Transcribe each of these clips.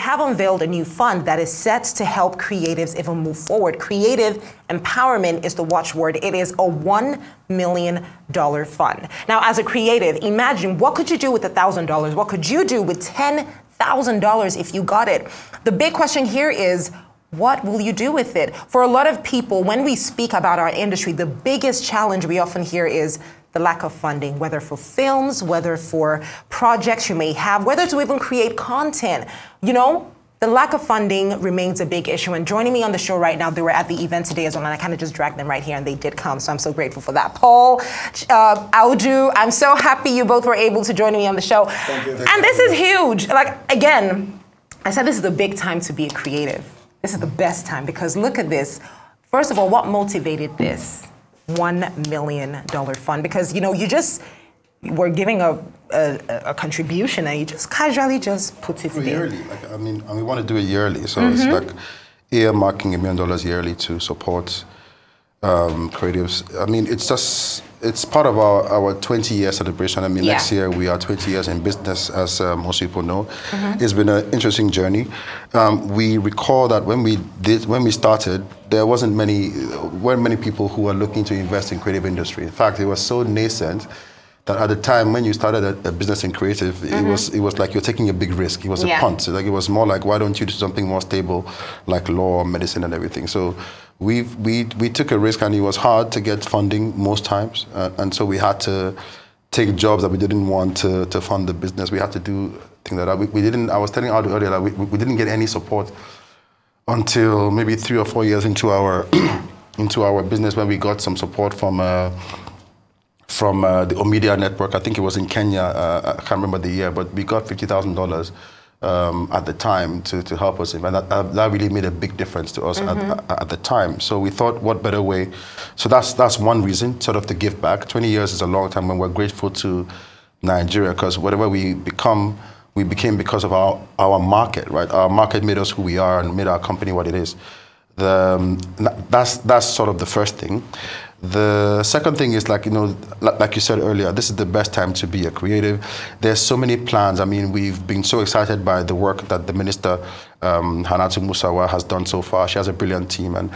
have unveiled a new fund that is set to help creatives even move forward. Creative empowerment is the watchword. It is a $1 million fund. Now, as a creative, imagine what could you do with $1,000? What could you do with $10,000 if you got it? The big question here is, what will you do with it? For a lot of people, when we speak about our industry, the biggest challenge we often hear is the lack of funding, whether for films, whether for projects you may have, whether to even create content. You know, the lack of funding remains a big issue. And joining me on the show right now, they were at the event today as well, and I kind of just dragged them right here, and they did come, so I'm so grateful for that. Paul, Audu, I'm so happy you both were able to join me on the show. Thank you. And this is huge. Like, again, I said this is the big time to be a creative. This is the best time, because look at this. First of all, what motivated this $1 million fund? Because, you know, you just were giving a contribution and you just casually just put it in. Yearly, like, I mean, we want to do it yearly, so it's like earmarking $1 million yearly to support creatives. I mean, it's part of our 20-year celebration. I mean, next year we are 20 years in business, as most people know. It's been an interesting journey. We recall that when we started, there weren't many people who were looking to invest in creative industry. In fact, it was so nascent that at the time when you started a business in creative, it was like you're taking a big risk. It was a punt. Like, it was more like, why don't you do something more stable, like law, medicine, and everything. So we took a risk, and it was hard to get funding most times, and so we had to take jobs that we didn't want to fund the business. We had to do things like that. We didn't. I was telling Audu earlier that we didn't get any support until maybe 3 or 4 years into our into our business, when we got some support from the Omedia network. I think it was in Kenya. I can't remember the year, but we got $50,000 at the time to help us, and that really made a big difference to us at the time. So we thought, what better way? So that's one reason, sort of, to give back. 20 years is a long time, and we're grateful to Nigeria, because whatever we became because of our market, right? Our market made us who we are and made our company what it is. That's sort of the first thing. The second thing is, like, you know, like you said earlier, this is the best time to be a creative. There's so many plans. I mean, we've been so excited by the work that the minister, Hannatu Musawa, has done so far. She has a brilliant team, and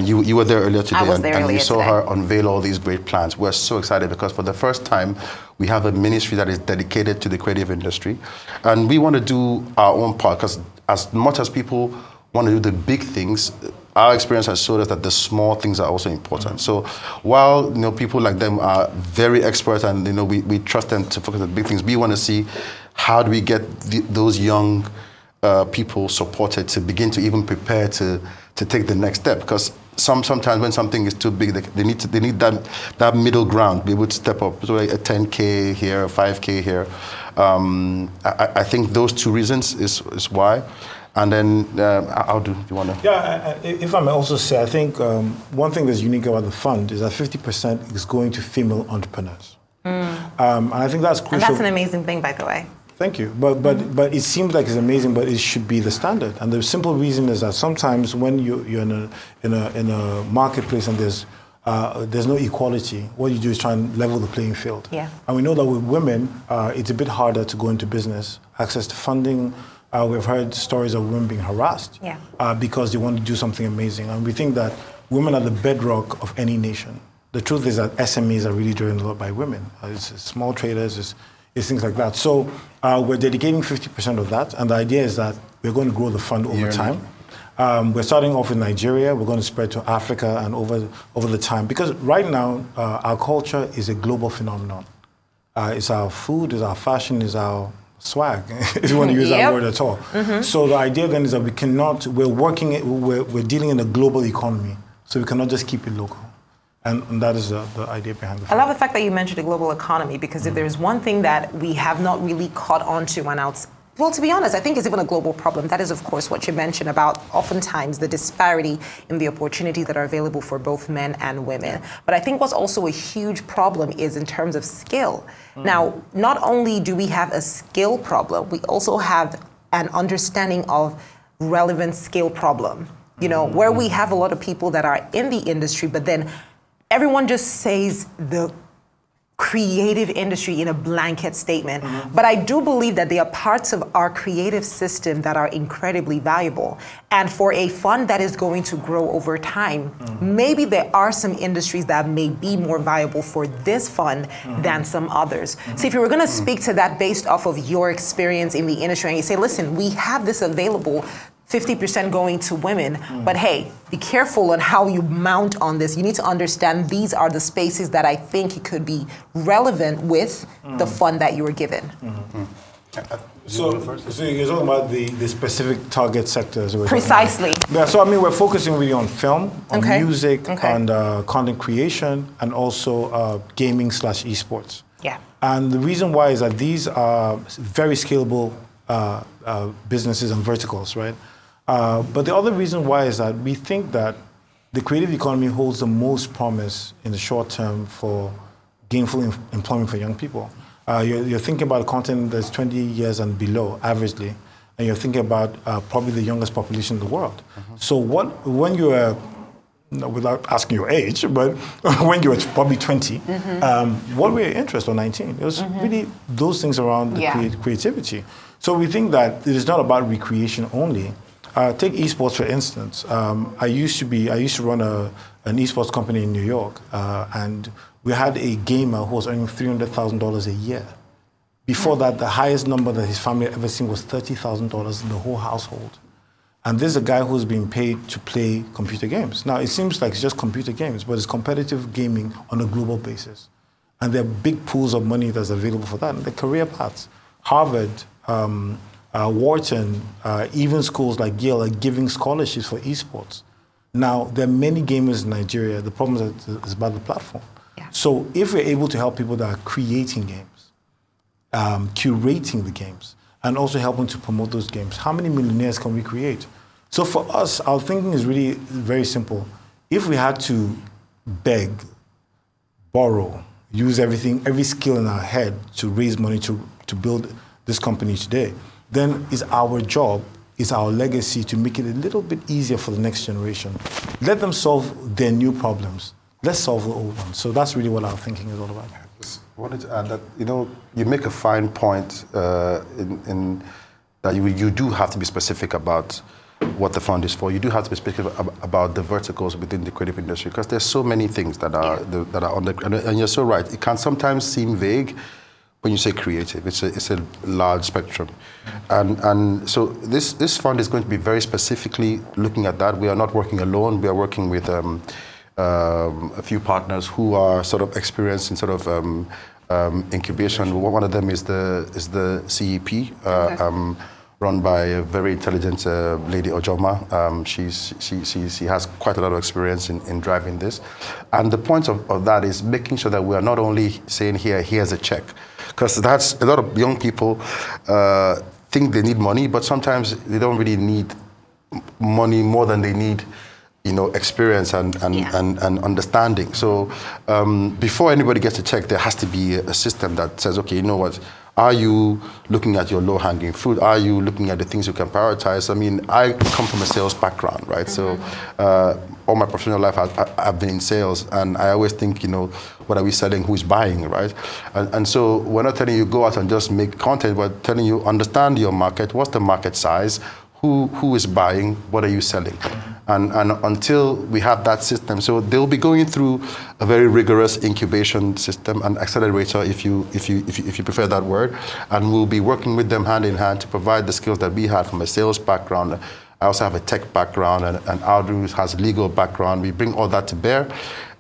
you were there earlier today, and you saw her unveil all these great plans. We're so excited because for the first time, we have a ministry that is dedicated to the creative industry, and we want to do our own part, because as much as people want to do the big things, our experience has showed us that the small things are also important. So while, you know, people like them are very expert, and, you know, we trust them to focus on the big things, we want to see how do we get those young people supported to begin to even prepare to take the next step. Because sometimes when something is too big, they need that middle ground, be able to step up. So, like, a 10K here, a 5K here. I think those two reasons is why. And then, Audu, do you want to? Yeah, if I may also say, I think one thing that's unique about the fund is that 50% is going to female entrepreneurs. And I think that's crucial. And that's an amazing thing, by the way. Thank you. But it seems like it's amazing, but it should be the standard. And the simple reason is that sometimes when you're in a marketplace and there's no equality, what you do is try and level the playing field. Yeah. And we know that with women, it's a bit harder to go into business, access to funding. We've heard stories of women being harassed because they want to do something amazing. And we think that women are the bedrock of any nation. The truth is that SMEs are really driven a lot by women. It's small traders, it's things like that. So we're dedicating 50% of that. And the idea is that we're going to grow the fund over time. We're starting off in Nigeria. We're going to spread to Africa and over the time. Because right now, our culture is a global phenomenon. It's our food, it's our fashion, it's our swag, if you want to use that word at all. So the idea then is that we're dealing in a global economy, so we cannot just keep it local. And that is the idea behind the fund. I love the fact that you mentioned the global economy, because if there's one thing that we have not really caught on to, and well, to be honest, I think it's even a global problem. That is, of course, what you mentioned about oftentimes the disparity in the opportunities that are available for both men and women. But I think what's also a huge problem is in terms of skill. Now, not only do we have a skill problem, we also have an understanding of relevant skill problem. You know, where we have a lot of people that are in the industry, but then everyone just says the creative industry in a blanket statement. But I do believe that there are parts of our creative system that are incredibly valuable. And for a fund that is going to grow over time, maybe there are some industries that may be more valuable for this fund than some others. So if you were going to speak to that based off of your experience in the industry, and you say, listen, we have this available, 50% going to women, but hey, be careful on how you mount on this. You need to understand these are the spaces that I think it could be relevant with the fund that you were given. So you're talking about the specific target sectors. Precisely. Yeah, so I mean, we're focusing really on film, on music, on content creation, and also gaming / esports. Yeah. And the reason why is that these are very scalable businesses and verticals, right? But the other reason why is that we think that the creative economy holds the most promise in the short term for gainful employment for young people. You're thinking about content that's 20 years and below, averagely, and you're thinking about probably the youngest population in the world. So when you are, without asking your age, but when you were probably 20, what were your interests or 19? It was really those things around the creativity. So we think that it is not about recreation only. Take esports for instance. I used to run an esports company in New York, and we had a gamer who was earning $300,000 a year. Before that, the highest number that his family had ever seen was $30,000 in the whole household. And this is a guy who's being paid to play computer games. Now, it seems like it's just computer games, but it's competitive gaming on a global basis. And there are big pools of money that's available for that. And the career paths, Harvard, Wharton, even schools like Yale are giving scholarships for esports. Now, there are many gamers in Nigeria. The problem is about the platform. Yeah. So if we're able to help people that are creating games, curating the games, and also helping to promote those games, how many millionaires can we create? So for us, our thinking is really very simple. If we had to beg, borrow, use every skill in our head to raise money to build this company today, then it's our job, it's our legacy to make it a little bit easier for the next generation. Let them solve their new problems. Let's solve the old ones. So that's really what our thinking is all about. I wanted to add that, you make a fine point in that you do have to be specific about what the fund is for. You do have to be specific about the verticals within the creative industry, because there's so many things that are on the, and you're so right. It can sometimes seem vague when you say creative. It's a large spectrum, and so this fund is going to be very specifically looking at that. We are not working alone. We are working with a few partners who are sort of experienced in sort of incubation. One of them is the CEP, run by a very intelligent lady, Ojoma. She has quite a lot of experience in driving this. And the point of that is making sure that we are not only saying here's a check, because that's a lot of young people think they need money, but sometimes they don't really need money more than they need experience and understanding. So before anybody gets a check, there has to be a system that says, okay, you know what, are you looking at your low-hanging fruit? Are you looking at the things you can prioritize? I mean, I come from a sales background, right? So all my professional life, I've been in sales, and I always think, what are we selling? Who's buying, right? And so we're not telling you go out and just make content. We're telling you understand your market. What's the market size? Who is buying? What are you selling? And until we have that system, so they'll be going through a very rigorous incubation system, an accelerator, if you prefer that word, and we'll be working with them hand in hand to provide the skills that we had from a sales background. I also have a tech background, and Audu has a legal background. We bring all that to bear,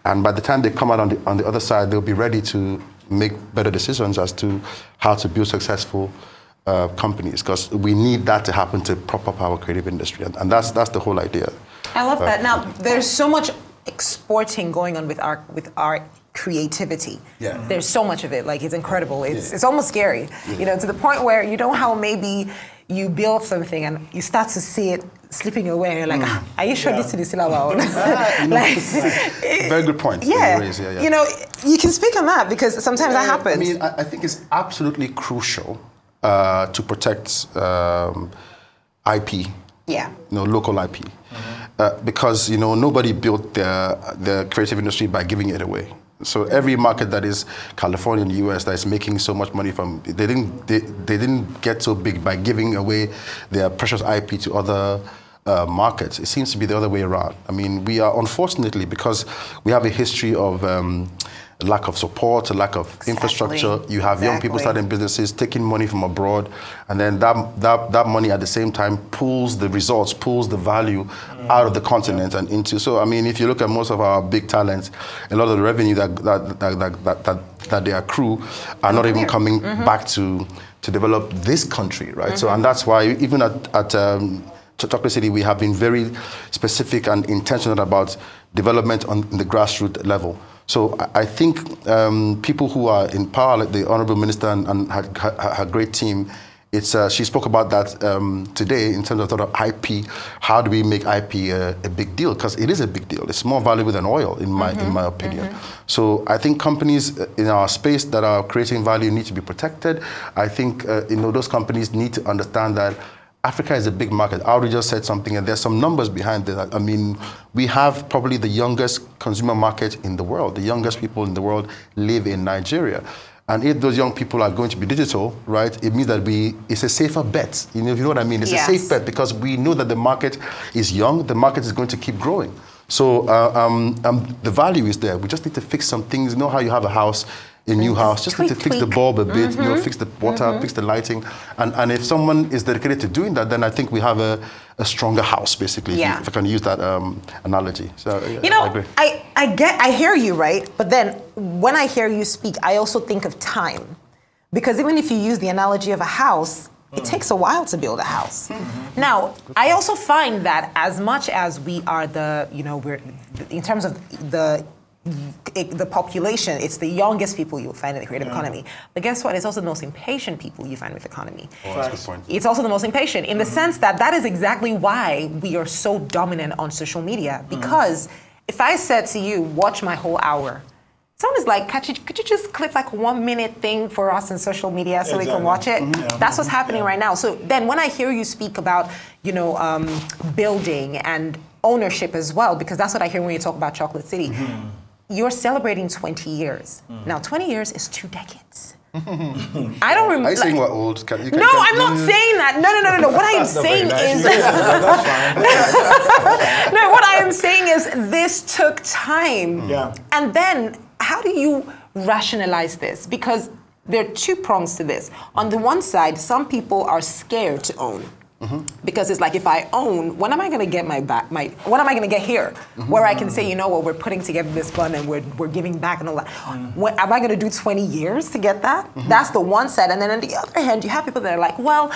and by the time they come out on the other side, they'll be ready to make better decisions as to how to build successful companies, because we need that to happen to prop up our creative industry, and that's the whole idea. I love that. Now, there's so much exporting going on with our creativity. Yeah. There's so much of it. Like, it's incredible. It's almost scary. To the point where how maybe you build something and you start to see it slipping away, and you're like, are you sure this is still allowed? Very good point. Yeah. You can speak on that, because sometimes that happens. I mean, I think it's absolutely crucial to protect IP. Yeah. Local IP. Because, nobody built the creative industry by giving it away. So every market that is California and the US that is making so much money from, they didn't get so big by giving away their precious IP to other markets. It seems to be the other way around. I mean, we are, unfortunately, because we have a history of lack of support, a lack of infrastructure. You have young people starting businesses, taking money from abroad, and then that money at the same time pulls the results, pulls the value out of the continent and into. So I mean, if you look at most of our big talents, a lot of the revenue that they accrue are not even coming back to develop this country, right? So, and that's why even at Chocolate City, we have been very specific and intentional about development on the grassroots level. So I think people who are in power, like the Honorable Minister and her great team, she spoke about that today in terms of sort of IP. How do we make IP a big deal? Because it is a big deal. It's more valuable than oil, in my opinion. So I think companies in our space that are creating value need to be protected. I think those companies need to understand that Africa is a big market. Audu just said something, and there's some numbers behind that. I mean, we have probably the youngest consumer market in the world. The youngest people in the world live in Nigeria. And if those young people are going to be digital, right, it means that it's a safer bet. You know what I mean? It's a safe bet because we know that the market is young. The market is going to keep growing. So the value is there. We just need to fix some things. You know how you have a house, a new house, just need to fix the bulb a bit, fix the water, fix the lighting. And if someone is dedicated to doing that, then I think we have a stronger house, basically, if I can use that analogy. So, I agree. I hear you, right? But then when I hear you speak, I also think of time. Because even if you use the analogy of a house, it takes a while to build a house. Now, I also find that as much as we are we're in terms of the population, it's the youngest people you'll find in the creative economy. But guess what? It's also the most impatient people you find with the economy. Oh, that's a good point. It's also the most impatient in the sense that is exactly why we are so dominant on social media. Because if I said to you, watch my whole hour, someone is like, could you just clip like a 1 minute thing for us in social media so we can watch it? That's what's happening right now. So then when I hear you speak about, building and ownership as well, because that's what I hear when you talk about Chocolate City, you're celebrating 20 years. Now, 20 years is 2 decades. I don't remember. Are you saying we're old? No, I'm not saying that. No. What I am saying is... No, what I am saying is this took time. And then, how do you rationalize this? Because there are 2 prongs to this. On the one side, some people are scared to own. Because it's like, if I own, when am I going to get when am I going to get here? Where I can say, you know what, we're putting together this fund and we're giving back and all that. Am I going to do 20 years to get that? That's the one side. And then on the other hand, you have people that are like, well,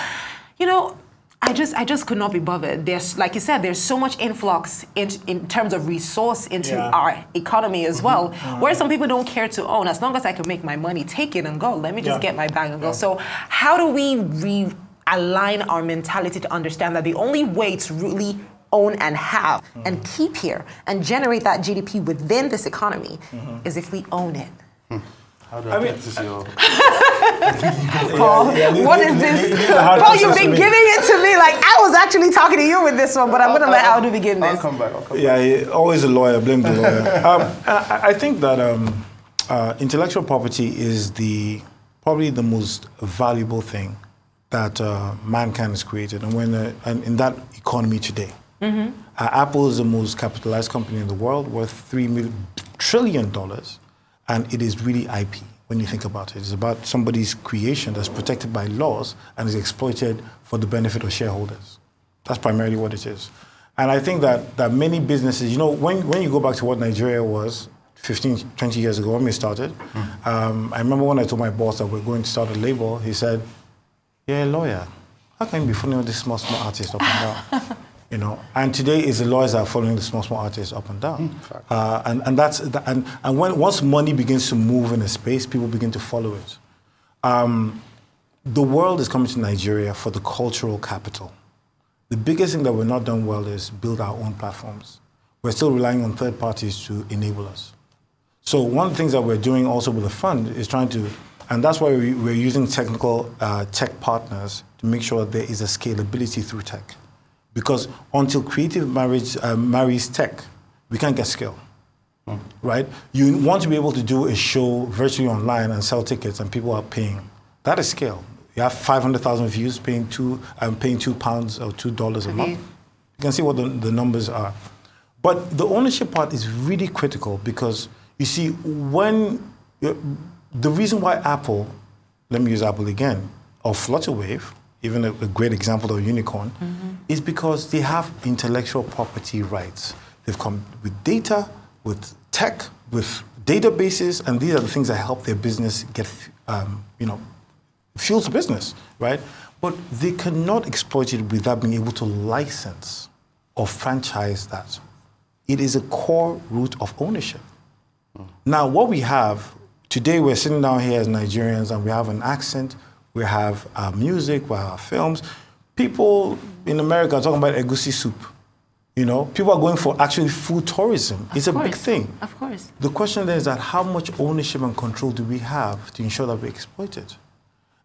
I just could not be bothered. There's, like you said, there's so much influx in terms of resource into our economy as well, where some people don't care to own. As long as I can make my money, take it and go. Let me just get my bag and go. So how do we align our mentality to understand that the only way to really own and have and keep here and generate that GDP within this economy is if we own it? How do I get this, yo? Paul, what is this? Paul, you've been giving it to me like I was actually talking to you with this one, but I'm going to let Audu begin this. I'll come back. Always a lawyer, blame the lawyer. I think that intellectual property is probably the most valuable thing that mankind has created, and in that economy today. Apple is the most capitalized company in the world, worth $3 trillion, and it is really IP when you think about it. It's about somebody's creation that's protected by laws and is exploited for the benefit of shareholders. That's primarily what it is. And I think that many businesses, when you go back to what Nigeria was 15, 20 years ago when we started, I remember when I told my boss that we're going to start a label, he said, "You're a lawyer. How can you be following this small artists up and down?" And today is the lawyers that are following the small artists up and down. Once money begins to move in a space, people begin to follow it. The world is coming to Nigeria for the cultural capital. The biggest thing that we're not done well is build our own platforms. We're still relying on third parties to enable us. So one of the things that we're doing also with the fund is trying to, and that's why we're using technical tech partners to make sure there is a scalability through tech. Because until creative marries tech, we can't get scale. right? You want to be able to do a show virtually online and sell tickets and people are paying. That is scale. You have 500,000 views paying £2 or $2 a month. You can see what the numbers are. But the ownership part is really critical because you see, the reason why Apple, let me use Apple again, or Flutterwave, even a great example of a unicorn, is because they have intellectual property rights. They've come with data, with tech, with databases, and these are the things that help their business get, fuels the business, right? But they cannot exploit it without being able to license or franchise that. It is a core root of ownership. Now, what we have, today we're sitting down here as Nigerians and we have an accent, we have our music, we have our films. People in America are talking about egusi soup. People are going for actually food tourism. It's a big thing. Of course. The question then is that how much ownership and control do we have to ensure that we exploit it?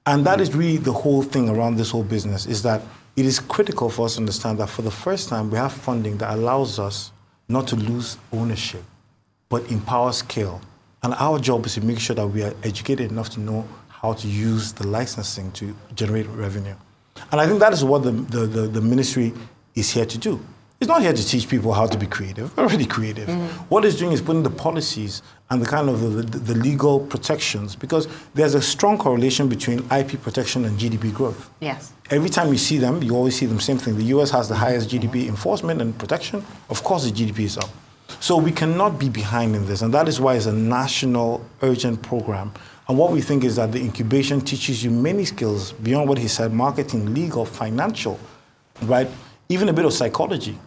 And that is really the whole thing around this whole business, is that it is critical for us to understand that for the first time we have funding that allows us not to lose ownership, but empower scale. And our job is to make sure that we are educated enough to know how to use the licensing to generate revenue. And I think that is what the ministry is here to do. It's not here to teach people how to be creative. We're already creative. What it's doing is putting the policies and the kind of the legal protections, because there's a strong correlation between IP protection and GDP growth. Yes. Every time you see them, you always see the same thing. The US has the highest GDP enforcement and protection. Of course, the GDP is up. So we cannot be behind in this, and that is why it's a national urgent program. And what we think is that the incubation teaches you many skills beyond what he said: marketing, legal, financial, right? Even a bit of psychology,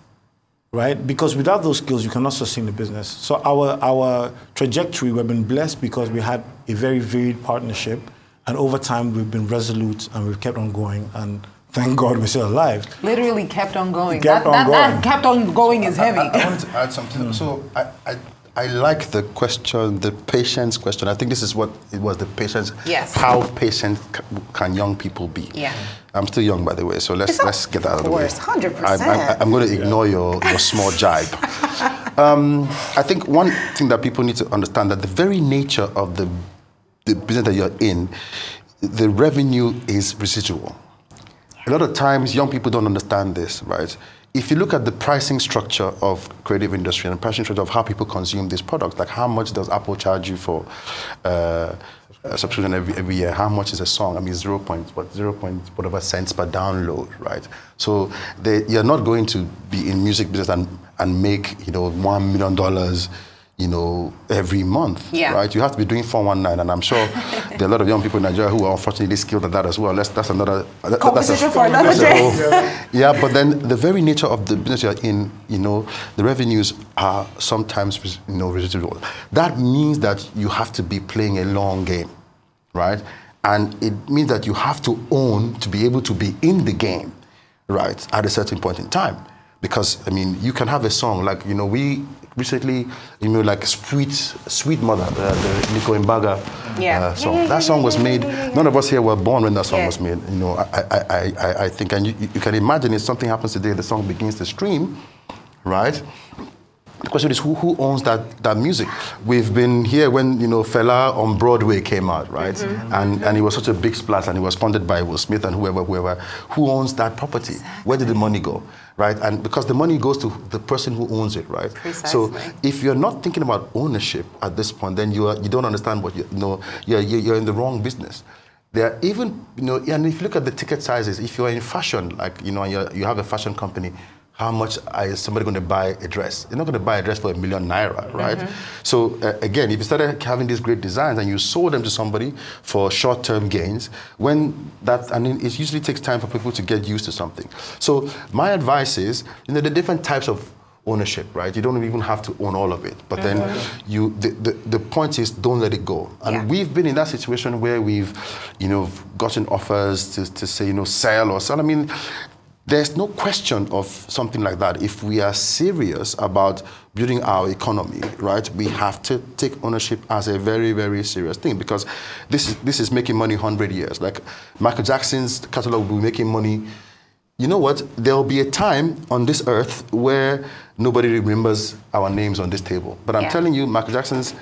right? Because without those skills, you cannot sustain the business. So our trajectory, we've been blessed because we had a very varied partnership, and over time we've been resolute and we've kept on going, and thank God we're still alive. Literally kept on going. That kept on going is heavy. I want to add something. So I like the question, the patience question. I think this is what it was, the patience. Yes. How patient can young people be? Yeah. I'm still young, by the way, so let's get that out of the way. Of course, 100%. I'm going to ignore your small jibe. I think one thing that people need to understand, that the very nature of the business that you're in, the revenue is residual. A lot of times, young people don't understand this, right? If you look at the pricing structure of creative industry and the pricing structure of how people consume these products, like how much does Apple charge you for a subscription every year? How much is a song? I mean, 0. whatever cents per download, right? So you're not going to be in music business and make $1 million every month, right? You have to be doing 419, and I'm sure there are a lot of young people in Nigeria who are unfortunately skilled at that as well. That's another conversation for another day. Yeah, but then the very nature of the business you're in, the revenues are sometimes residual. That means that you have to be playing a long game, right? And it means that you have to own to be able to be in the game, right, at a certain point in time. Because, I mean, you can have a song like, we recently, like Sweet Mother, the Nico Mbaga song. That song was made, none of us here were born when that song was made. I think, and you can imagine if something happens today, the song begins to stream, right? The question is, who owns that music? We've been here when, Fela on Broadway came out, right? And it was such a big splash, and it was funded by Will Smith and whoever. Who owns that property? Exactly. Where did the money go, right? And because the money goes to the person who owns it, right? Precisely. So if you're not thinking about ownership at this point, then you don't understand what you're in the wrong business. There are even, and if you look at the ticket sizes, if you're in fashion, like, you have a fashion company, how much is somebody going to buy a dress? They're not going to buy a dress for #1 million, right? So again, if you started having these great designs and you sold them to somebody for short-term gains, it usually takes time for people to get used to something. So my advice is, the different types of ownership, right? You don't even have to own all of it, but then the point is, don't let it go. And we've been in that situation where we've, gotten offers to say, sell or sell. I mean, there's no question of something like that. If we are serious about building our economy, right, we have to take ownership as a very, very serious thing, because this is making money 100 years. Like Michael Jackson's catalog will be making money you know what? There will be a time on this earth where nobody remembers our names on this table. But I'm telling you, Michael Jackson's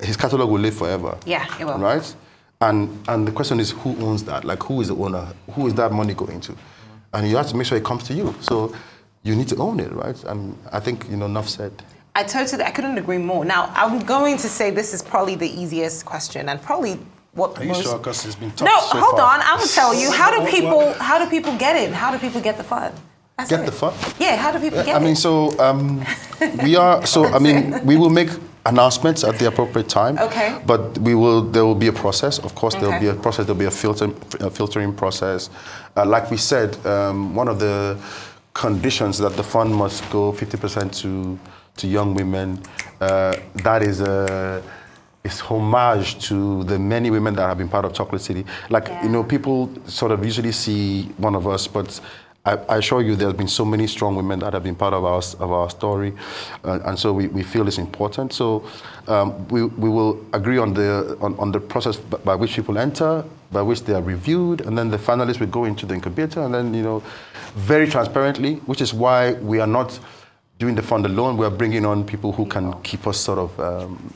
his catalog will live forever. Yeah, it will. Right? And the question is, who owns that? Like, who is the owner? Who is that money going to? And you have to make sure it comes to you. So you need to own it, right? And I think, enough said. I couldn't agree more. Now, I'm going to say this is probably the easiest question and probably what Are you sure? Because it's been tough No, so hold far. on. I'm going to tell you. How do people get in? How do people get the fund? Get the fund? Yeah, how do people get it? I mean, we will make announcements at the appropriate time. Okay. But there will be a process. Of course, there will be a process. There will be a filtering process. Like we said, one of the conditions that the fund must go 50% to young women. That is homage to the many women that have been part of Chocolate City. Like, people sort of usually see one of us, but I assure you there have been so many strong women that have been part of our story, and so we feel it's important. So we will agree on the process by which people enter, by which they are reviewed, and then the finalists will go into the incubator, and then, very transparently, which is why we are not doing the fund alone. We are bringing on people who can keep us sort of,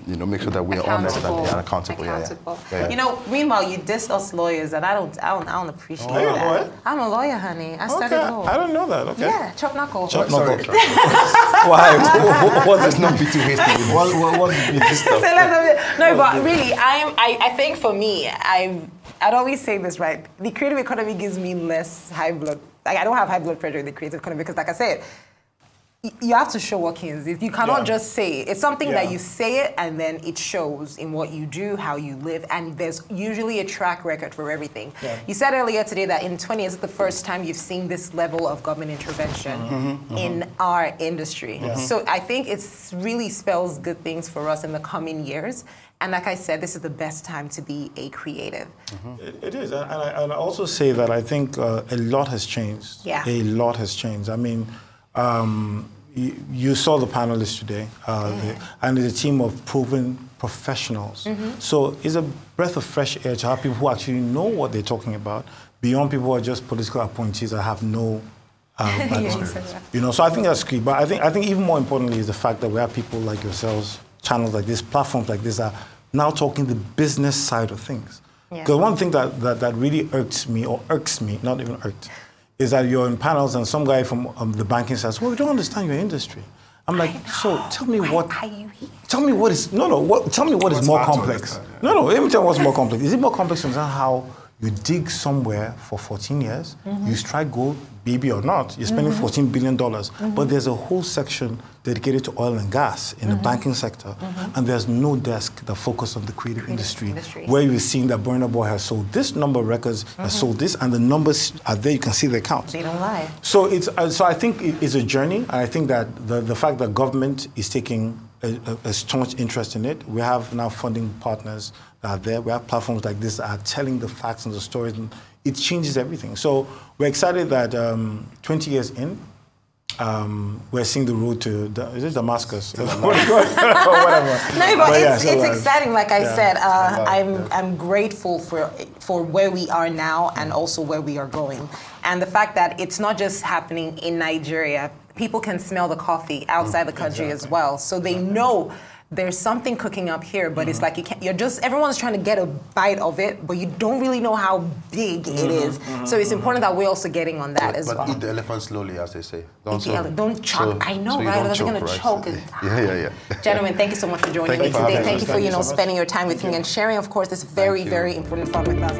make sure that we are honest and accountable. Yeah. Meanwhile, you diss us lawyers, and I don't appreciate that. Are you a lawyer? I'm a lawyer, honey. I studied law. I don't know that. Okay. Yeah, chop knuckle. Chop knuckle. Why? Let's not be too hasty. What did you diss stuff? No, but really, I think for me, I'd always say this, right? The creative economy gives me less high blood. Like, I don't have high blood pressure in the creative economy because, like I said, you have to show workings. You cannot just say it. It's something that you say it and then it shows in what you do, how you live, and there's usually a track record for everything. Yeah. You said earlier today that in 20 years, it's the first time you've seen this level of government intervention in our industry. So I think it really spells good things for us in the coming years. And like I said, this is the best time to be a creative. It is. And I also say that I think a lot has changed. Yeah. A lot has changed. I mean, you saw the panelists today, and it's a team of proven professionals. So it's a breath of fresh air to have people who actually know what they're talking about, beyond people who are just political appointees that have no experience. So I think that's key. But I think even more importantly is the fact that we have people like yourselves, channels like this, platforms like this, are now talking the business side of things. Because one thing that really irks me, not even irked, is that you're in panels and some guy from the banking says, well, we don't understand your industry. I'm like, so tell me what is more complex. No, let me tell you what's more complex. Is it more complex to understand how you dig somewhere for 14 years, you strike gold, baby or not, you're spending $14 billion, but there's a whole section dedicated to oil and gas in the banking sector, and there's no desk that focuses on the creative industry, where you're seeing that Burna Boy has sold this number of records, has sold this, and the numbers are there, you can see the accounts. They don't lie. So so I think it's a journey, and I think that the fact that government is taking a staunch interest in it, we have now funding partners that are there, we have platforms like this that are telling the facts and the stories, and it changes everything. So we're excited that 20 years in, we're seeing the road to, is it Damascus? Or whatever. No, but it's exciting. Like I said, I'm grateful for where we are now and also where we are going. And the fact that it's not just happening in Nigeria. People can smell the coffee outside the country as well. So they know there's something cooking up here, but it's like everyone's trying to get a bite of it, but you don't really know how big it is. So it's important that we're also getting on that as well. But eat the elephant slowly, as they say. Don't choke. I know, right? I was going to choke. Yeah. Gentlemen, thank you so much for joining me today. Thank you for spending your time with me and sharing, of course, this very, very important fun with us.